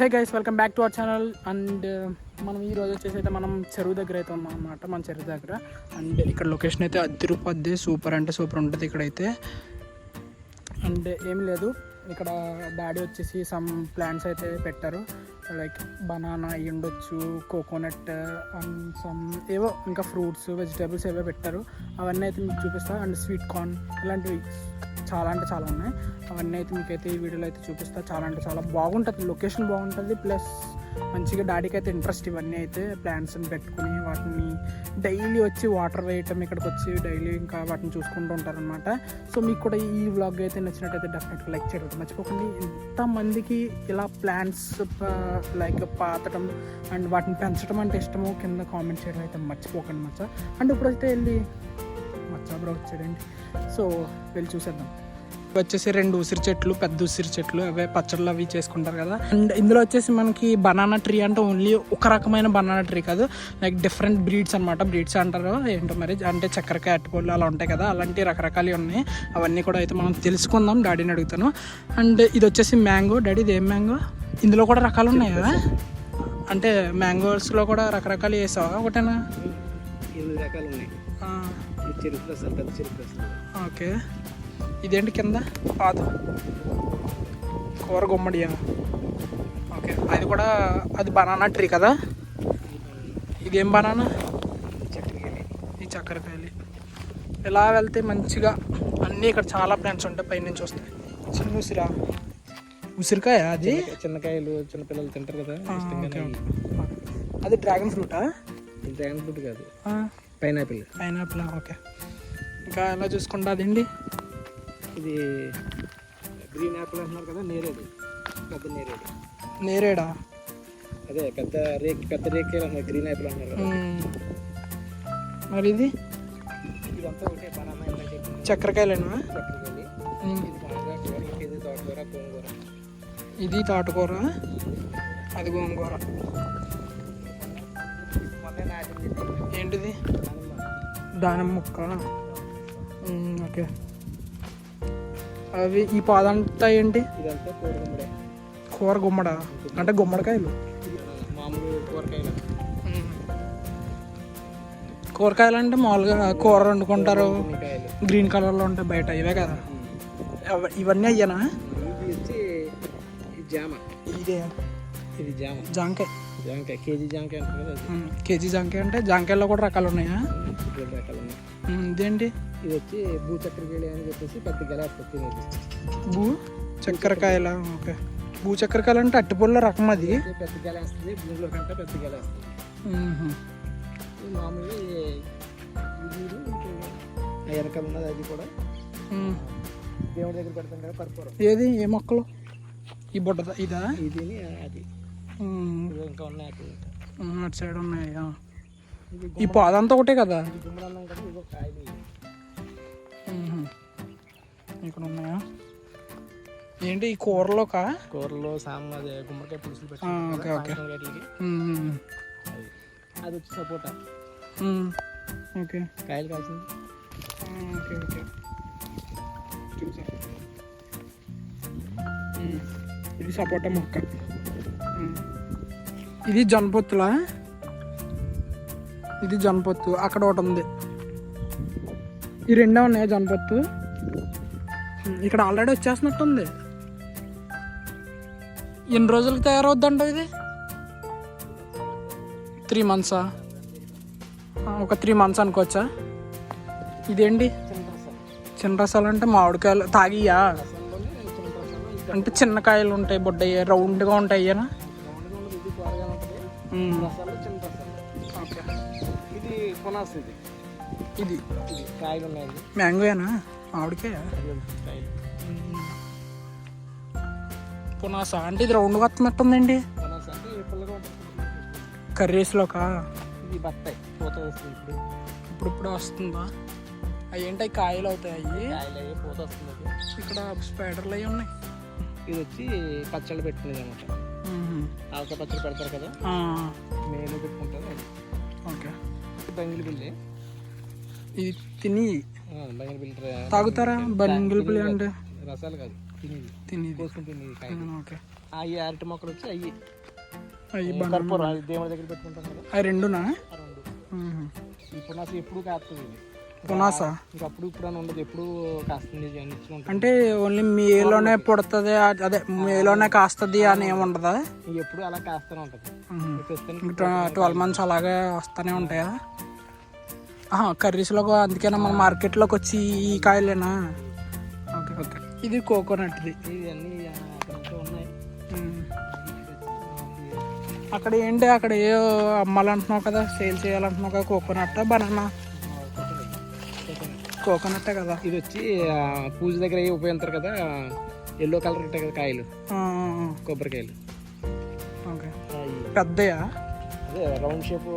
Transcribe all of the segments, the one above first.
Hey guys, welcome back to our channel. And మనం ఈ రోజు వచ్చేసి అయితే మనం చెరువు దగ్గర అయితే ఉన్నాం అన్నమాట. మన చెరువు దగ్గర అండ్ ఇక్కడ లొకేషన్ అయితే అదిరిపోద్ది, సూపర్ అంటే సూపర్ ఉంటుంది ఇక్కడైతే. అండ్ ఏం లేదు, ఇక్కడ డాడీ వచ్చేసి సమ్ ప్లాంట్స్ అయితే పెట్టారు. లైక్ బనానా అయ్యి ఉండొచ్చు, కోకోనట్ అండ్ సమ్ ఏవో ఇంకా ఫ్రూట్స్ వెజిటేబుల్స్ ఏవో పెట్టారు. అవన్నీ అయితే మీకు చూపిస్తాను. అండ్ స్వీట్ కార్న్ ఇలాంటివి చాలా అంటే చాలా ఉన్నాయి. అవన్నీ అయితే మీకైతే ఈ వీడియోలో అయితే చూపిస్తా. చాలా అంటే చాలా బాగుంటుంది, లొకేషన్ బాగుంటుంది. ప్లస్ మంచిగా డాడీకి అయితే ఇంట్రెస్ట్ ఇవన్నీ అయితే ప్లాంట్స్ని పెట్టుకుని వాటిని డైలీ వచ్చి వాటర్ వేయటం, ఇక్కడికి వచ్చి డైలీ ఇంకా వాటిని చూసుకుంటూ ఉంటారనమాట. సో మీకు కూడా ఈ వ్లాగ్ అయితే నచ్చినట్టయితే డెఫినెట్గా లైక్ చేయడం మర్చిపోకండి. ఎంతమందికి ఇలా ప్లాంట్స్ లైక్ పాతడం అండ్ వాటిని పెంచడం అంటే ఇష్టమో కింద కామెంట్ చేయడం అయితే మర్చిపోకండి మచ్చా. అండ్ ఇప్పుడైతే వెళ్ళి మచ్చా బ్రో వచ్చాడండి, సో వెళ్ళి చూసేద్దాం. వచ్చేసి 2 ఉసిరి చెట్లు, పెద్ద ఉసిరి చెట్లు, అవే పచ్చళ్ళు అవి చేసుకుంటారు కదా. అండ్ ఇందులో వచ్చేసి మనకి బనానా ట్రీ అంటే ఓన్లీ ఒక రకమైన బనానా ట్రీ కాదు, లైక్ డిఫరెంట్ బ్రీడ్స్ అనమాట. బ్రీడ్స్ అంటారు ఏంటో మరి, అంటే చక్కెరకాయ అట్టుపళ్ళు అలా ఉంటాయి కదా, అలాంటి రకరకాలు ఉన్నాయి. అవన్నీ కూడా అయితే మనం తెలుసుకుందాం, డాడీని అడుగుతాను. అండ్ ఇది వచ్చేసి మ్యాంగో. డాడీ ఇది ఏం మ్యాంగో? ఇందులో కూడా రకాలు ఉన్నాయి కదా, అంటే మ్యాంగోస్లో కూడా రకరకాలు వేసావా? ఒకటేనా? 8 రకాలు ఉన్నాయి. ఓకే, ఇదేంటి కింద పాత కూర గుమ్మడియా? ఓకే, అది కూడా అది బనానా ట్రీ కదా. ఇదేం బనానా? ఈ చక్కెరకాయలు. ఇలా వెళ్తే మంచిగా అన్నీ ఇక్కడ చాలా ప్లాంట్స్ ఉంటాయి, పైనుంచి వస్తాయి. చిన్న ఉసిరా? ఉసిరికాయ అది? చిన్నకాయలు చిన్నపిల్లలు తింటారు కదా. అది డ్రాగన్ ఫ్రూటా? డ్రాగన్ ఫ్రూట్ కాదు, పైనాపిల్. Pineapple, okay. ఇంకా ఎలా చూసుకుంటా అదండి. ఇది గ్రీన్ యాపిల్ అంటున్నారు కదా, నేరేడు, పెద్ద నేరేడు. నేరేడా? అదే పెద్ద రేక్కాయలు అన్నారు, గ్రీన్ యాపిల్ అన్నారు కదా. మరి ఇది ఇదంతా ఒకటే బనానా. చక్కెరకాయలేనా? చక్కెరకాయలు. ఇది బాగా కూర, ఇది తోటకూర, గోంగూర. ఇది తోటకూర, అది గోంగూర. మొన్నే నాటింది. ఏంటిది? దానిమ్మ ముక్క. ఓకే, అవి ఈ పాదంతా ఏంటి? ఇదంతా కూర గుమ్మడే. కూర గుమ్మడా అంటే గుమ్మడికాయలు? మామూలు కూరకాయలు. కూరకాయలు అంటే మామూలుగా కూర వండుకుంటారు, గ్రీన్ కలర్లో ఉంటాయి బయట, ఇవే కదా? ఇవన్నీ అయ్యానా? ఇది వచ్చి జామ. ఇదే ఇది జామ, జాంకాయ. జాంకాయ కేజీ జాంకాయ అంటారు కదా. కేజీ జాంకాయ అంటే జాంకాయల్లో కూడా రకాలు ఉన్నాయా? 2 రకాలు ఉన్నాయి. ఇదేంటి? ఇది వచ్చి భూ చక్కెరకాయలు అని చెప్పేసి పెద్ద గెలాస్తుంది తినేది. భూ చక్కెరకాయల? ఓకే, భూ చక్కెరకాయలు అంటే అట్టిపొల్ల రకం. అది పెద్ద గెలేస్తుంది, భూమిలో కంటే పెద్ద గెలేస్తుంది. మామూలుగా ఎరకలు ఉన్నది, అది కూడా దేవుడి దగ్గర పెడతాం కదా, కర్పూరం. ఏది? ఏ మొక్కలు? ఈ బుడ్డ ఇదా? ఇది అది ఇంకా ఉన్నాయి, అటు సైడ్ ఉన్నాయి. ఈ పాదంతా ఒకటే కదా? గుమ్మడన్నాం కదా, ఇదిగో కాయలు. ఇక్కడ ఉన్నాయా? ఏంటి ఈ కూరలోకా? కూరలో అదే గుమ్మడికాయ పులుసులు పెట్టి. Okay okay. అది వచ్చి సపోటా. ఓకే, కాయలు కాసింది. ఓకే ఓకే, చూసా. ఇది సపోటా మొక్క. ఇది జొన్నపొత్తులా? ఇది జొన్నపొత్తు. అక్కడ ఒకటి ఉంది. ఈ 2 ఉన్నాయా జొన్నపొత్తు? ఇక్కడ ఆల్రెడీ వచ్చేస్తున్నట్టుంది. ఎన్ని రోజులకి తయారవుద్దంట ఇది? 3 months. ఒక 3 months అనుకోవచ్చా? ఇదేంటి? చిన్న రసాలు అంటే మామిడికాయలు తాగియా? అంటే చిన్న కాయలు ఉంటాయి, బుడ్డయ్య రౌండ్గా ఉంటాయి అయ్యానా? ఓకే, ఇది పునాస్. ఇది కాయలు ఉన్నాయి. మ్యాంగోయేనా? మామిడికాయ పునాస అంటే ఇది రౌండ్గా వస్తున్నట్టుందండి. కర్రీస్లోకా? ఇది బత్తాయి, పూత వస్తుంది ఇప్పుడు వస్తుందా? అవి ఏంటి కాయలు అవుతాయి? అవి పూత వస్తుంది. ఇక్కడ స్పైడర్లు అవి ఉన్నాయి. ఇది వచ్చి పచ్చళ్ళు పెట్టుకునేది అనమాట. ఆవకాయ పచ్చడి పెడతారు కదా, మేలు పెట్టుకుంటారు. ఓకే, బంగిలి పిల్లి. ఇది తిని బంగిలి పిల్లి తాగుతారా? బంగిలి పిల్లి అంటే రసాలు కాదు, తినేది. తినేది. కోసుకుని తినేది. ఓకే. అవి అరటి మొక్కలు వచ్చి అవి అవి కర్పూరం అది దేవుడి దగ్గర పెట్టుకుంటాం కదా అవి రెండునా? ఆ రెండు. ఈ పునాస ఎప్పుడు కాస్తుంది ఇది. పునాస ఇంకా అప్పుడు ఇప్పుడు అని ఉండదు, ఎప్పుడు కాస్తుంది ఉంటుంది. అంటే ఓన్లీ మేలోనే పుడుతుంది, అదే మేలోనే కాస్తుంది అని ఏముండదా? ఎప్పుడు అలా కాస్తూనే ఉంటుంది. 12 months అలాగే వస్తూనే ఉంటాయా? కర్రీస్లో అందుకేనా మన మార్కెట్లోకి వచ్చి ఈ కాయలేనా? Okay okay. ఇది కోకోనట్ది. ఇవన్నీ అక్కడ ఉన్నాయి. అక్కడ ఏంటి, అక్కడ ఏ అమ్మాలంటున్నావు కదా, సేల్ చేయాలంటున్నావు కదా, కోకోనట్ బనానా? కోకోనట్టే కదా. ఇది వచ్చి పూజ దగ్గర ఉపయోగిస్తారు కదా, ఎల్లో కలర్ ఉంటాయి కదా కాయలు, కొబ్బరికాయలు. ఓకే. పెద్దయా? అదే రౌండ్ షేప్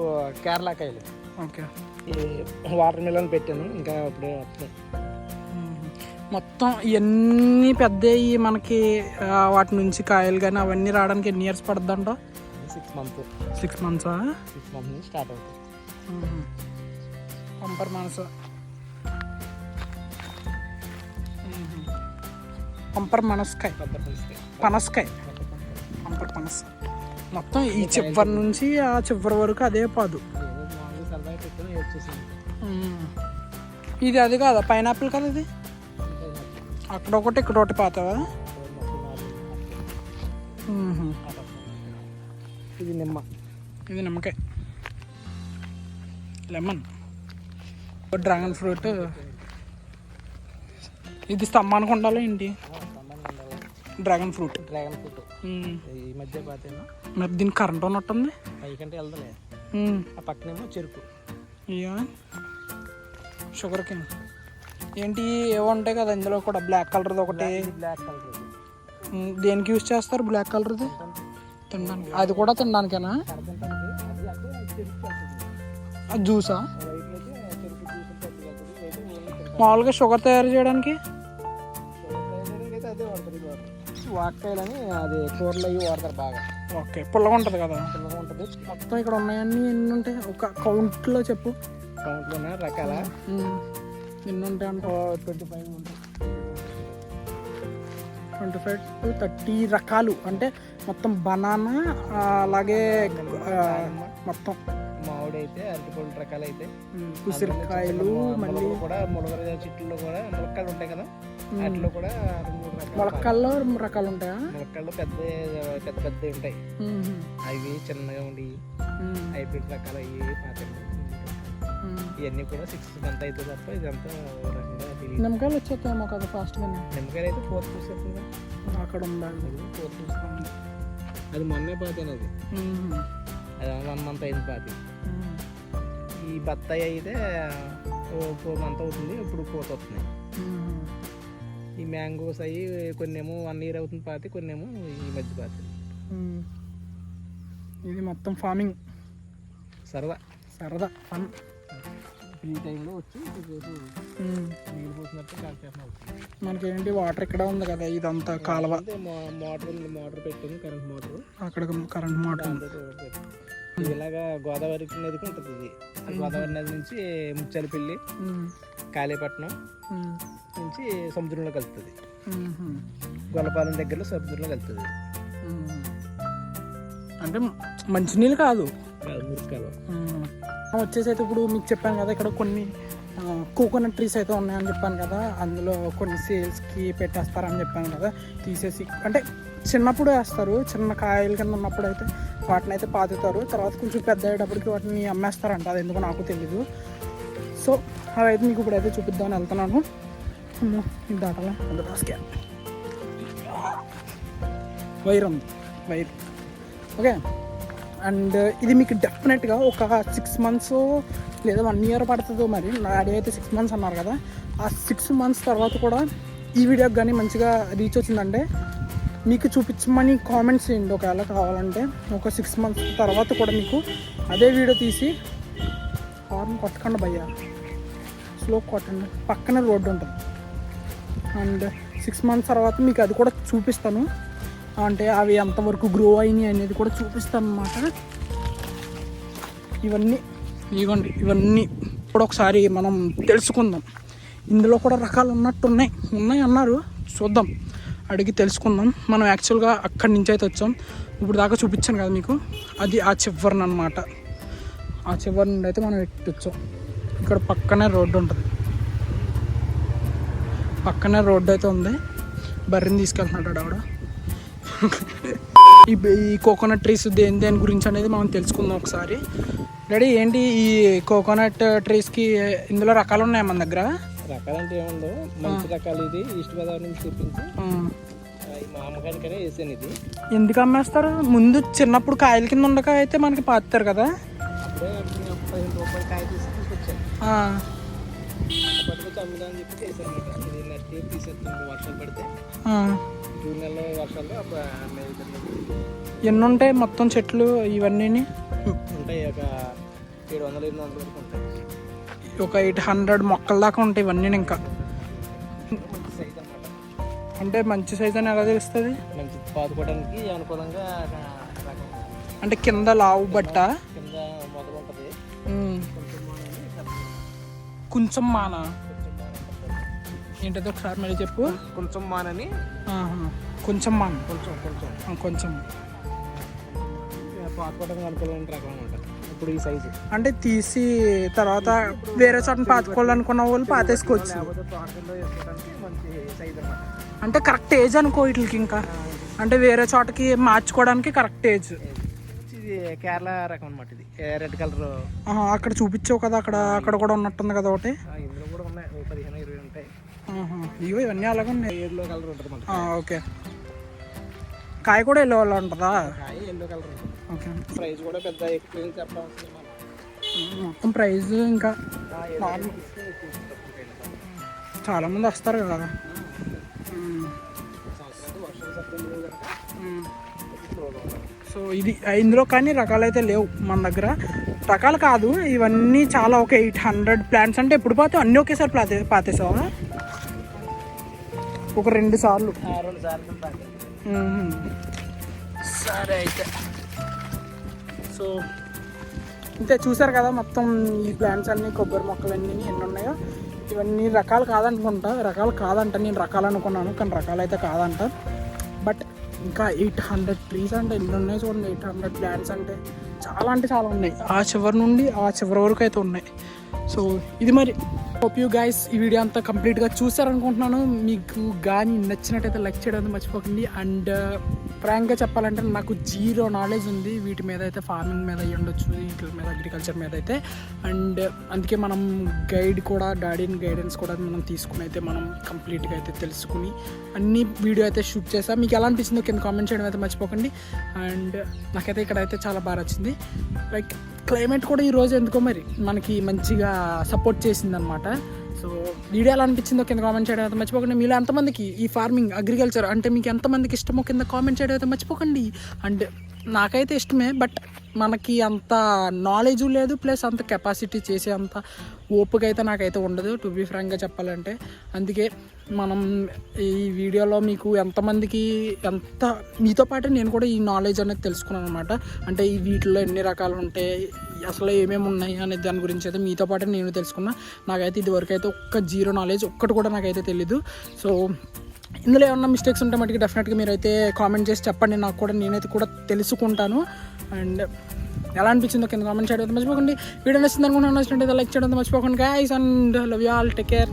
కేరళ కాయలు. ఓకే. వాటర్ మిలన్ పెట్టాను, ఇంకా అప్పుడే వస్తాయి. మొత్తం ఇవన్నీ పెద్దవి మనకి. వాటి నుంచి కాయలు కానీ అవన్నీ రావడానికి ఎన్ని ఇయర్స్ పడుతుందంట? 6 months. 6 months 6 months నుంచి స్టార్ట్ అవుతుంది. పంపర్ మనసు, పంపర్ మనస్కాయ, పనస్కాయ, పంపర్ పనస. మొత్తం ఈ చివరి నుంచి ఆ చివరి వరకు అదే పాదు. ఇది అది కాదా, పైనాపిల్ కదా ఇది? అక్కడ ఒకటి ఇక్కడ ఒకటి పాతావా? ఇది నిమ్మ, ఇది నిమ్మకాయ, లెమన్, డ్రాగన్ ఫ్రూట్. ఇది స్తంభానికి ఉండాలి ఏంటి? Dragon fruit. ఈ మధ్య పాతేనా మరి దీనికి కరెంట్ ఉన్నట్టుంది. పైకంటే వెళ్దలే. ఆ పక్కనేమో చెరుకు. ఇయా షుగర్ కేన్. ఏంటి ఏవో ఉంటాయి కదా ఇందులో కూడా, బ్లాక్ కలర్ది ఒకటి. బ్లాక్ కలర్ దేనికి యూజ్ చేస్తారు బ్లాక్ కలర్ది? తినడానికి. అది కూడా తినడానికేనా? అది జ్యూసా? మామూలుగా షుగర్ తయారు చేయడానికి వాక్కాయలని అది కూరలు అవి వాడతారు బాగా. ఓకే. పుల్లగా ఉంటుంది కదా? పుల్లగా ఉంటుంది. మొత్తం ఇక్కడ ఉన్నాయన్నీ ఎన్ని ఉంటాయి ఒక కౌంట్లో చెప్పు. కౌంట్లోనే రకాల ఎన్ని ఉంటాయి అంటే 25 ఉంటాయి. 25 to 30 రకాలు. అంటే మొత్తం బనానా, అలాగే మొత్తం మామిడి అయితే అరటిపళ్ళు రకాలు అయితే, ఉసిరికాయలు, మళ్ళీ కూడా ములగర చెట్లలో కూడా ములక్కాయలు ఉంటాయి కదా, వాటిలో కూడా 2-3 రకాలు. ములక్కాయల్లో రకాలు ఉంటాయా? ములక్కాయలు పెద్ద పెద్ద ఉంటాయి, అవి చిన్నగా ఉండి హైబ్రిడ్ రకాలు అవి పాత. ఇవన్నీ కూడా 6 months అయితే తప్ప ఇదంతా రకంగా తెలియదు. నిమ్మకాయలు వచ్చేస్తాయేమో కదా ఫాస్ట్గా? నిమ్మకాయలు అయితే 4th చూసేస్తుంది అక్కడ ఉండాలి. 4th చూస్తుంది. అది మొన్నే పాతేనే, అది 1 month అయింది పాతి. ఈ బత్తాయి అయితే 4 months అవుతుంది, ఇప్పుడు పూత వస్తున్నాయి. ఈ మ్యాంగోస్ అవి కొన్నేమో 1 year అవుతుంది పాతి, కొన్నేమో ఈ మధ్య పాతి. ఇది మొత్తం ఫార్మింగ్ సరదా ఫన్. ఈ టైంలో వచ్చి నీళ్ళు పోసినట్టు కాల్చేస్తున్నాం. మనకేంటి వాటర్ ఇక్కడ ఉంది కదా, ఇదంతా కాలువ. మోటార్ పెట్టాను, కరెంట్ మోటార్. అక్కడ కరెంట్ మోటార్ ఉంది. ఇది ఇలాగా గోదావరి నదికి ఉంటుంది. ఇది గోదావరి నది నుంచి ముచ్చాలపల్లి, కాళీపట్నం నుంచి సముద్రంలో కలుస్తుంది. గొల్లపాలెం దగ్గరలో సముద్రంలో కలుస్తుంది. అంటే మంచినీళ్ళు కాదు, మురికాలు. వచ్చేసి అయితే ఇప్పుడు మీకు చెప్పాను కదా, ఇక్కడ కొన్ని కోకోనట్ ట్రీస్ అయితే ఉన్నాయని చెప్పాను కదా, అందులో కొన్ని సేల్స్కి పెట్టేస్తారని చెప్పాను కదా. తీసేసి అంటే చిన్నప్పుడు వేస్తారు, చిన్న కాయల కింద ఉన్నప్పుడు అయితే వాటిని అయితే పాతుతారు. తర్వాత కొంచెం పెద్ద అయ్యేటప్పటికి వాటిని అమ్మేస్తారంట, అది ఎందుకు నాకు తెలీదు. సో అవైతే మీకు ఇప్పుడైతే చూపిద్దామని వెళ్తున్నాను. ఇది దాటాలా? వైర్ ఉంది, వైర్. ఓకే. అండ్ ఇది మీకు డెఫినెట్గా ఒక 6 months లేదా 1 year పడుతుందో. మరి నా డాడీ అయితే 6 months అన్నారు కదా, ఆ 6 months తర్వాత కూడా ఈ వీడియోకి కానీ మంచిగా రీచ్ వచ్చిందంటే మీకు చూపించమని కామెంట్స్ చేయండి. ఒకవేళ కావాలంటే ఒక 6 months తర్వాత కూడా మీకు అదే వీడియో తీసి, హార్న్ కొట్టకండి భయ్యా, స్లో కొట్టండి, పక్కన రోడ్డు ఉంటుంది. అండ్ 6 months తర్వాత మీకు అది కూడా చూపిస్తాను, అంటే అవి ఎంతవరకు గ్రో అయినాయి అనేది కూడా చూపిస్తాను అన్నమాట. ఇవన్నీ ఇవ్వండి, ఇవన్నీ ఇప్పుడు ఒకసారి మనం తెలుసుకుందాం. ఇందులో కూడా రకాలు ఉన్నాయి అన్నారు, చూద్దాం. అడిగి తెలుసుకుందాం. మనం యాక్చువల్గా అక్కడి నుంచి అయితే వచ్చాం. ఇప్పుడు దాకా చూపించాను కదా మీకు, అది ఆ చివరిని అనమాట. ఆ చివరి నుండి అయితే మనం ఎట్టి వచ్చాం. ఇక్కడ పక్కనే రోడ్డు ఉంటుంది, పక్కనే రోడ్డు అయితే ఉంది. బర్రెని తీసుకెళ్తున్నాడు ఆవిడ. ఈ కోకోనట్ ట్రీస్ దేని గురించి అనేది మనం తెలుసుకుందాం ఒకసారి. డాడీ ఏంటి ఈ కోకోనట్ ట్రీస్కి ఇందులో రకాలు ఉన్నాయి మన దగ్గర? రకాలంటే ఏముందో మంచి రకాలు. ఇది ఈస్ట్ గోదావరి నుంచి తెప్పించి మా అమ్మగారికనే వేసాను. ఇది ఎందుకు అమ్మేస్తారు? ముందు చిన్నప్పుడు కాయల కింద ఉండక అయితే మనకి పాతారు కదా. అప్పుడే 15 రూపాయలు కాయ తీసుకొచ్చాను, పట్టుకొచ్చి అమ్ముదామని చెప్పి చేశాను. ఇది నట్టి తీసేస్తుంది వర్షాలు పడితే, జూన్ నెలలో వర్షాలు అప్పుడు ఎన్ని ఉంటాయి మొత్తం చెట్లు ఇవన్నీ? ఉంటాయి ఒక 700-800 వరకు ఉంటాయి. ఒక 800 మొక్కల దాకా ఉంటాయి ఇవన్నీ. ఇంకా అంటే మంచి సైజ్ అని ఎలా తెలుస్తుంది? మంచి పాదుకోవడానికి అనుకూలంగా. అంటే కింద లావు బట్ట, కింద మొదలు ఉంటుంది. కొంచెం మాన ఏంటది ఒకసారి మళ్ళీ చెప్పు. కొంచెం మానని, కొంచెం మాన, కొంచెం పాదుకోవడానికి అనుకూలమైన రకం అనమాట. ఇప్పుడు ఈ సైజు అంటే తీసి తర్వాత వేరే చోట పాతుకోవాలనుకున్న వాళ్ళు పాతేసుకోవచ్చు. మంచి సైజు అనమాట. అంటే కరెక్ట్ ఏజ్ అనుకో వీటికి. ఇంకా అంటే వేరే చోటకి మార్చుకోవడానికి కరెక్ట్ ఏజ్. ఇది కేరళ రకం అనమాట. ఇది రెడ్ కలర్. అక్కడ చూపించావు కదా, అక్కడ కూడా ఉన్నట్టుంది కదా ఒకటి. ఇందులో కూడా ఉన్నాయి, 15-20 ఉంటాయి. ఇగో ఇవన్నీ అలాగే ఉన్నాయి. ఎల్లో కలర్ ఉంటుంది. ఓకే. కాయ కూడా ఎల్లో కలర్ ఉంటుందా? కాయ ఎల్లో కలర్ ఉంటుంది. ఓకే. ప్రైస్ కూడా పెద్ద ఎక్కువ చెప్పడం మొత్తం ప్రైస్ ఇంకా చాలా మంది వస్తారు కదా. సో ఇది ఇందులో కానీ రకాలు అయితే లేవు మన దగ్గర. రకాలు కాదు ఇవన్నీ, చాలా ఒక 800 ప్లాంట్స్. అంటే ఎప్పుడు పాతే అన్నీ ఒకేసారి పాతేసావా? ఒక 2 సార్లు. సరే అయితే. సో ఇంతే, చూసారు కదా మొత్తం ఈ ప్లాంట్స్ అన్నీ, కొబ్బరి మొక్కలన్నీ ఎన్ని ఉన్నాయో. ఇవన్నీ రకాలు కాదనుకుంటా, నేను రకాలు అనుకున్నాను కానీ రకాలు అయితే కాదంట. బట్ ఇంకా 800 ట్రీస్ అంటే ఎన్ని ఉన్నాయి చూడండి. 800 ప్లాంట్స్ అంటే చాలా ఉన్నాయి. ఆ చివరి నుండి ఆ చివరి వరకు అయితే ఉన్నాయి. సో ఇది మరి. హోప్ యూ గైస్ ఈ వీడియో అంతా కంప్లీట్గా చూసారనుకుంటున్నాను. మీకు కానీ నచ్చినట్టయితే లైక్ చేయడం మర్చిపోకండి. అండ్ ఫ్రాంక్గా చెప్పాలంటే నాకు 0 నాలెడ్జ్ ఉంది వీటి మీద అయితే. ఫార్మింగ్ మీద అయ్యి ఉండొచ్చు, వీటి మీద అగ్రికల్చర్ మీద అయితే. అండ్ అందుకే మనం డాడీని గైడెన్స్ కూడా మనం తీసుకుని అయితే మనం కంప్లీట్గా అయితే తెలుసుకుని అన్ని వీడియో అయితే షూట్ చేసాం. మీకు ఎలా అనిపించిందో కింద కామెంట్ చేయడం అయితే మర్చిపోకండి. అండ్ నాకైతే ఇక్కడైతే చాలా బాగా నచ్చింది. లైక్ క్లైమేట్ కూడా ఈరోజు ఎందుకో మరి మనకి మంచిగా సపోర్ట్ చేసింది అనమాట. సో వీడియో ఎలా అనిపించిందో కింద కామెంట్ చేయడం అయితే మర్చిపోకండి. మీలో ఎంతమందికి ఈ ఫార్మింగ్ అగ్రికల్చర్ అంటే మీకు ఎంతమందికి ఇష్టమో కింద కామెంట్ చేయడం అయితే మర్చిపోకండి. అండ్ నాకైతే ఇష్టమే, బట్ మనకి అంత నాలెడ్జ్ లేదు, ప్లస్ అంత కెపాసిటీ చేసే అంత ఓపిక అయితే నాకైతే ఉండదు, టు బీ ఫ్రాంక్గా చెప్పాలంటే. అందుకే మనం ఈ వీడియోలో మీకు ఎంతమందికి మీతో పాటు నేను కూడా ఈ నాలెడ్జ్ అనేది తెలుసుకున్నాను అనమాట. అంటే ఈ వీటిలో ఎన్ని రకాలు ఉంటాయి, అసలు ఏమేమి ఉన్నాయి అనే దాని గురించి అయితే మీతో పాటు నేను తెలుసుకున్నా. నాకైతే ఇదివరకు అయితే 0 నాలెడ్జ్ ఒక్కటి కూడా నాకైతే తెలీదు. సో ఇందులో ఏమన్నా మిస్టేక్స్ ఉంటే మటుకు డెఫినెట్గా మీరైతే కామెంట్ చేసి చెప్పండి, నాకు కూడా నేనైతే కూడా తెలుసుకుంటాను. అండ్ ఎలా అనిపించిందో కింద కామెంట్ చేయడం మర్చిపోకండి. వీడియో నచ్చింది అనుకుంటున్నాను, నచ్చినట్టయితే లైక్ చేయడం మర్చిపోకండి guys. And love you all, take care.